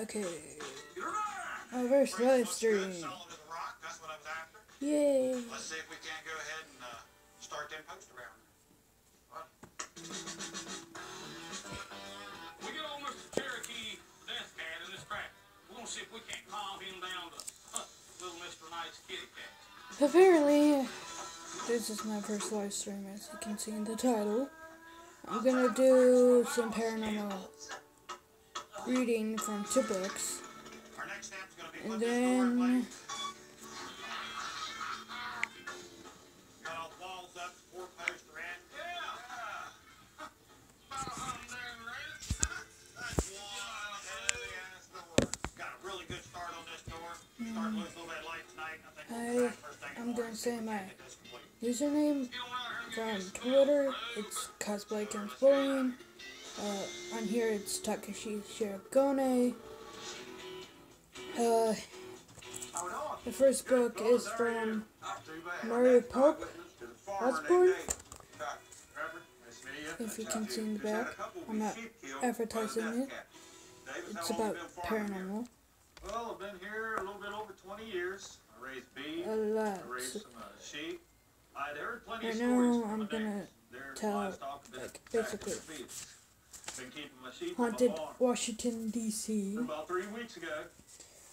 Okay. My first live stream. Yay. Let's see if we can't go ahead and start them post around. What? We get old Mr. Cherokee Death Cat in this crack. We're gonna see if we can't calm him down to little Mr. Knight's kitty cat. Apparently, this is my first live stream, as you can see in the title. I'm gonna do some paranormal reading from 2 books, and then I'm gonna say my username from Twitter. It's Cosplay Games Bullying. On here it's Takashi Shirogane. The first book is from Murray Pope Osborne. If you can see in the back, I'm not advertising it. It's about paranormal. Well, I've been here a little bit over 20 years. I raised beef, A lot. I raised some sheep. I'd heard plenty Right of now, stories I'm from gonna tell, livestock been like, basically been keeping my sheep haunted on the farm. Washington, D.C. About 3 weeks ago,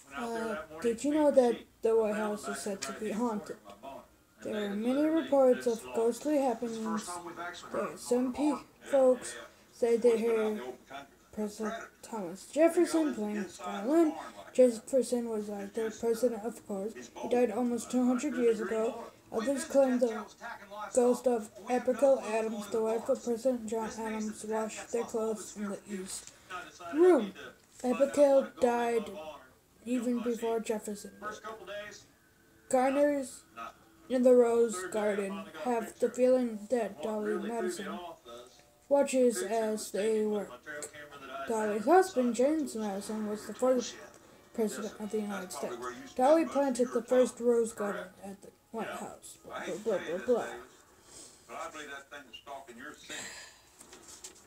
went out there that morning Did you to know feed the that sheep. the White I found House back is said in to the be right haunted? corner of my barn. And There they are had many literally reports this of long. ghostly happenings. First time we've actually heard Some of folks say they Been out hear in the open country. President Thomas Jefferson playing violin. Jefferson was like the president, of course. He died almost 200 years ago. Others claim the ghost of Abigail Adams, the wife of President John Adams, washed their clothes in the East Room. Abigail died even before Jefferson did. Gardeners in the Rose Garden have the feeling that Dolly Madison watches as they work. Dolly's husband, James Madison, was the first president of the United States. Dolly planted the first rose garden at the White House. Blah, blah, blah, blah, blah. But I believe that thing was stalking your scent.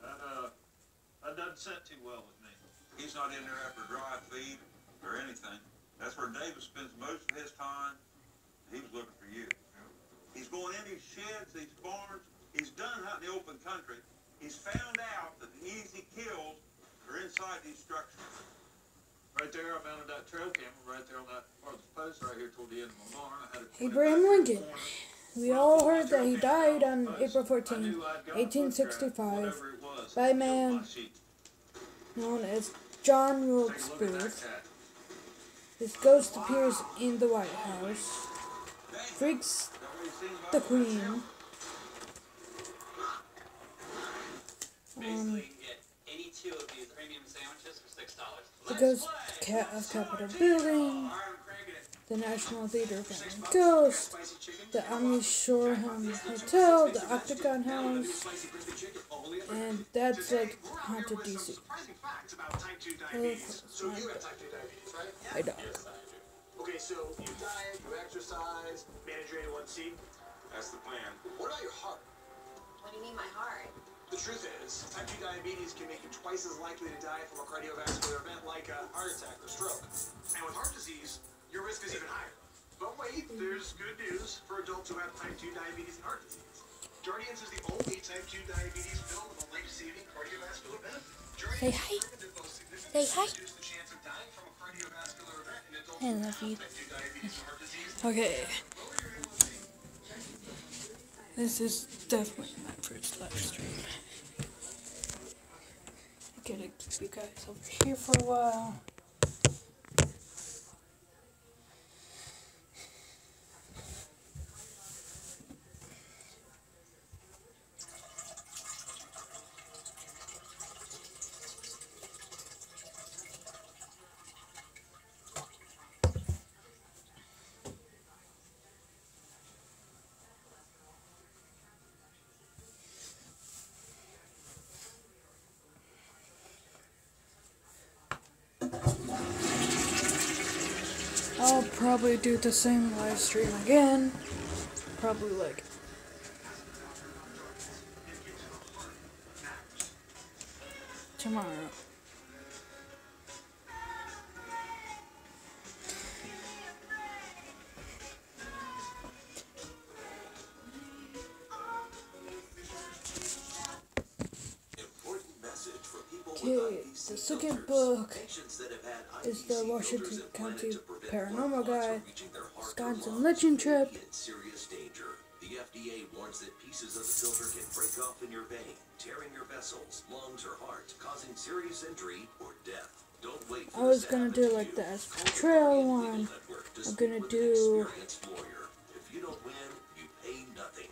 That doesn't sit too well with me. He's not in there after dry feed or anything. That's where David spends most of his time. He was looking for you. He's going in these sheds, these barns. He's done out in the open country. He's found out that the easy kills are inside these structures. Right there, I mounted that trail camera right there on that part of the post right here toward the end of my barn. I had it Abraham Lincoln. We all heard that he died on April 14, 1865, by a man known as John Wilkes Booth. His ghost appears in the White House, freaks the Queen. The ghost cat of Capitol Building, the National Theater of Ghost, the Amish Shoreham Hotel, the Octagon House, and that's like haunted DC. Hi, dog. Okay, so you diet, you exercise, manage your A1C. That's the plan. What about your heart? What do you mean, my heart? The truth is, type 2 diabetes can make you twice as likely to die from a cardiovascular event like a heart attack or stroke. And with heart disease, your risk is even higher. But wait, there's good news for adults who have type 2 diabetes and heart disease. Jardiance is the only type 2 diabetes pill with a life-saving cardiovascular benefit. Say hi. Say hi. Reduce the chance of dying from a cardiovascular event in adults I love you. with type 2 diabetes and heart disease. Okay. This is definitely my first live stream. I gotta keep you guys over here for a while. I'll probably do the same live stream again. Probably like tomorrow. The second book is the Washington County Paranormal Guide, Wisconsin Legend Trip. The FDA warns that pieces of the filter can break off in your vein, tearing your vessels, lungs, or heart, causing serious injury or death. Don't wait. I was gonna do like the Aspen Trail one. I'm gonna do. If you don't win, you pay nothing.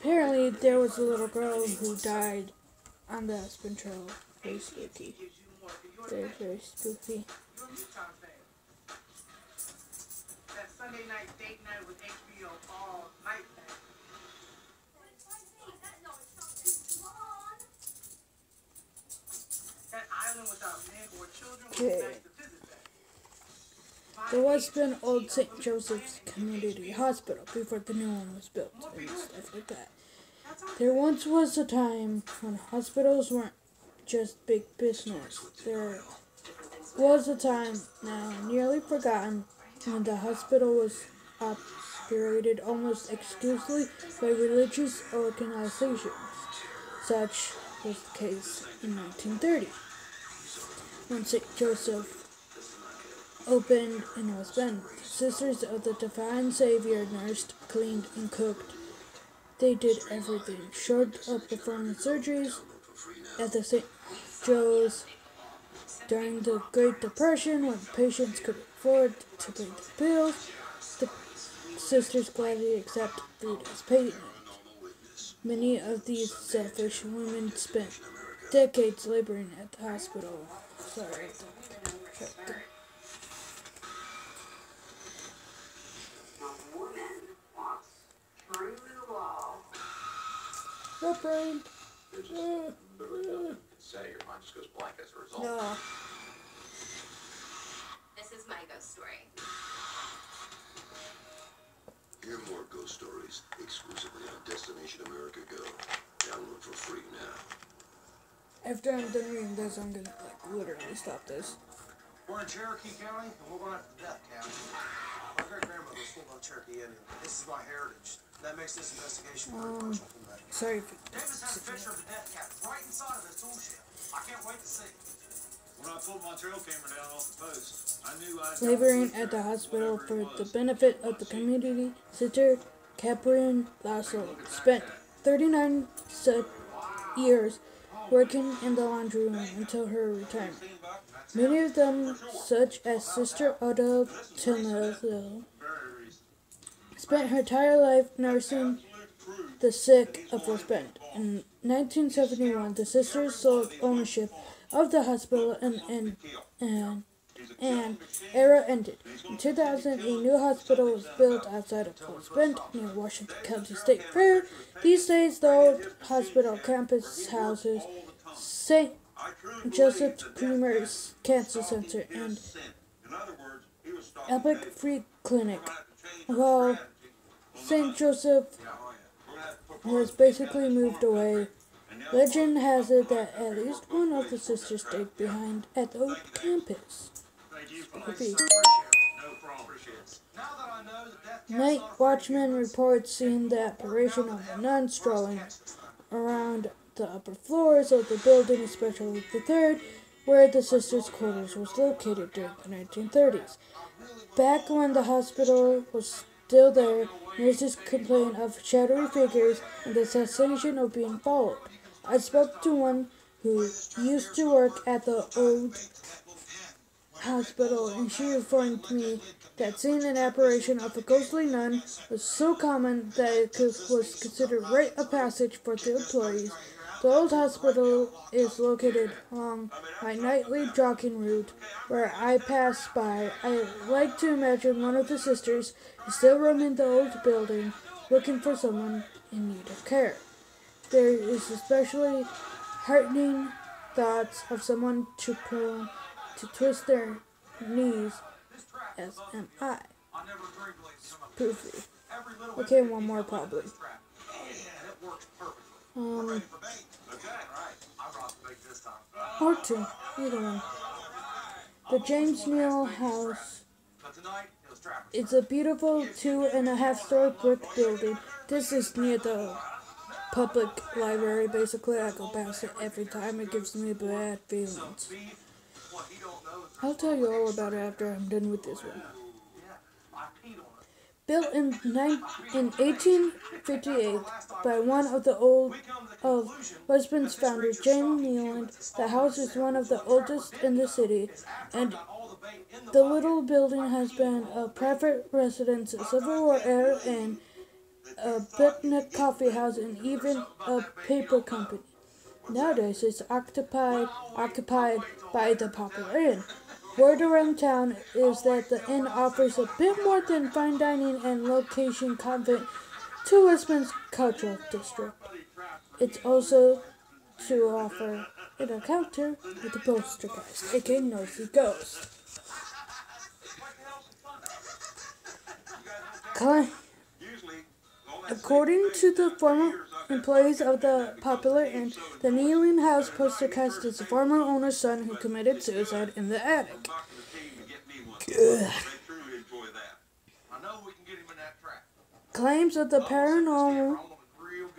Apparently, there was a little girl who died on the Aspen Trail. Very spooky. Very, very spooky. That Sunday night date night with HBO all night thing. That island without men or children was Okay. nice to visit that. There was been old St. Joseph's Community Hospital before the new one was built and stuff like that. There once was a time when hospitals weren't just big business. There was a time, now nearly forgotten, when the hospital was operated almost exclusively by religious organizations. Such was the case in 1930, when St. Joseph opened in West Bend. The Sisters of the Divine Savior nursed, cleaned, and cooked. They did everything, short of performing surgeries at the St. Joe's during the Great Depression, when patients could afford to pay the bills. The sisters gladly accept food as payment. Many of these selfish women spent decades laboring at the hospital. Sorry. A woman walks through the wall. No brain. Say your mind just goes blank as a result. No. This is my ghost story. Hear more ghost stories exclusively on Destination America Go. Download for free now. After I'm done reading this, I'm gonna literally stop this. We're in Cherokee County, and we're going after Death County. My great-grandmother was full-blood Cherokee Indian. This is my heritage. That makes this investigation very personal for me. Sorry if Davis has a picture of the Death Cabin right inside of his tool shed. I can't wait to see. When I pulled my trail camera down off the post, I knew I laboring at the hospital for the benefit of the community, Sister Catherine Lasso spent 39 years working in the laundry room until her retirement. Many of them, such as Sister Oda Tinello, spent her entire life nursing the sick of West Bend. In 1971, the sisters sold ownership of the hospital and era ended. In 2000, a new hospital was built outside of West Bend near Washington County State Fair. These days, the old hospital campus houses St. Joseph Creamer's Cancer Center and Epic Free Clinic, while St. Joseph has basically moved away. Legend has it that at least one of the sisters stayed behind at the old campus. Creepy. Night watchman reports seeing the apparition of a nun strolling around the upper floors of the building, especially the third, where the sisters' quarters was located during the 1930s. Back when the hospital was still there, nurses complained of shadowy figures and the sensation of being followed. I spoke to one who used to work at the old hospital, and she informed me that seeing an apparition of a ghostly nun was so common that it was considered rite of passage for the employees. The old hospital is located along my nightly jogging route where I pass by. I like to imagine one of the sisters is still roaming the old building looking for someone in need of care. There is especially heartening thoughts of someone too prone to twist their knees, as am I. Poofy. Okay, one more probably. Or two, either one. The James Neal House. It's a beautiful 2.5-story brick building. This is near the public library. Basically, I go past it every time. It gives me bad feelings. What he don't know is I'll tell you all about it after I'm done with this one. yeah, I peed on it. Built in 1858 by one of the husband's founders, James Nealand, the house is one of the oldest in the city, and the little building has been a private residence, a Civil War era inn, a picnic coffee house, and even a paper company. Nowadays, it's occupied by the popular inn. Word around town is that the inn offers a bit more than fine dining and location convent to Westman's cultural district. It's also to offer an encounter with the Poltergeist, aka Nosy Ghost. According to the former employees of the popular inn, the Kneeling House Poltergeist is the former owner's son who committed suicide in the attic. Claims of the paranormal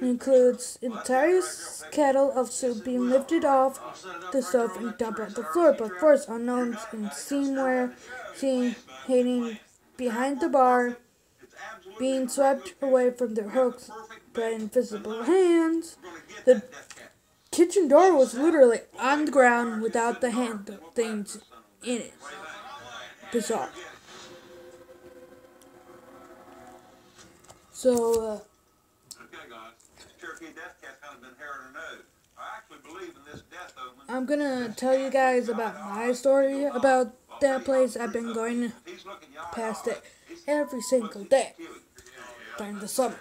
includes entire kettle of soup being lifted off the stove and dumped on the floor, but force unknowns and seen hiding behind the bar, being swept away from their hooks by invisible hands. The kitchen door was literally on the ground without the handle things in it. Bizarre. So, okay, guys. Cherokee Death Cat's kind of been hair in her nose. I actually believe in this death omen. I'm gonna tell you guys about my story about that place. I've been going past it every single day during the summer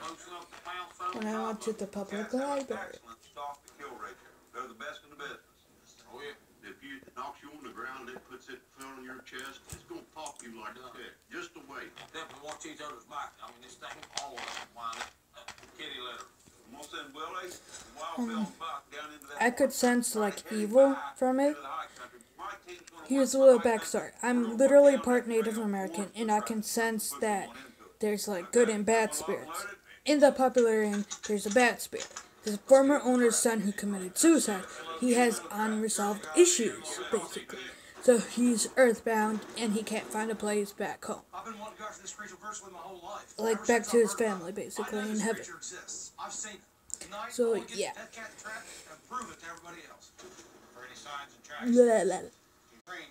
when I went to the public library. They're the best in the business. Oh yeah. If you knocks you on the ground and puts it fell on your chest, it's gonna pop you like a stick. Just the way. Definitely watch each other's back. I mean, this thing all of them whining. Kitty litter. I'm gonna send Willie and Wild Bill and Buck down into that. I could sense like evil from it. Here's a little backstory. I'm literally part Native American, and I can sense that there's like good and bad spirits. In the popular inn, there's a bad spirit. His former owner's son who committed suicide. He has unresolved issues, basically. So he's earthbound, and he can't find a place back home. I've been wanting to go after this creature virtually my whole life. Like back to his family, basically, in heaven. I've seen it. Tonight, So, I want to yeah. get that cat trapped and prove it to everybody else. For any signs and tracks. Blah, blah, blah. Train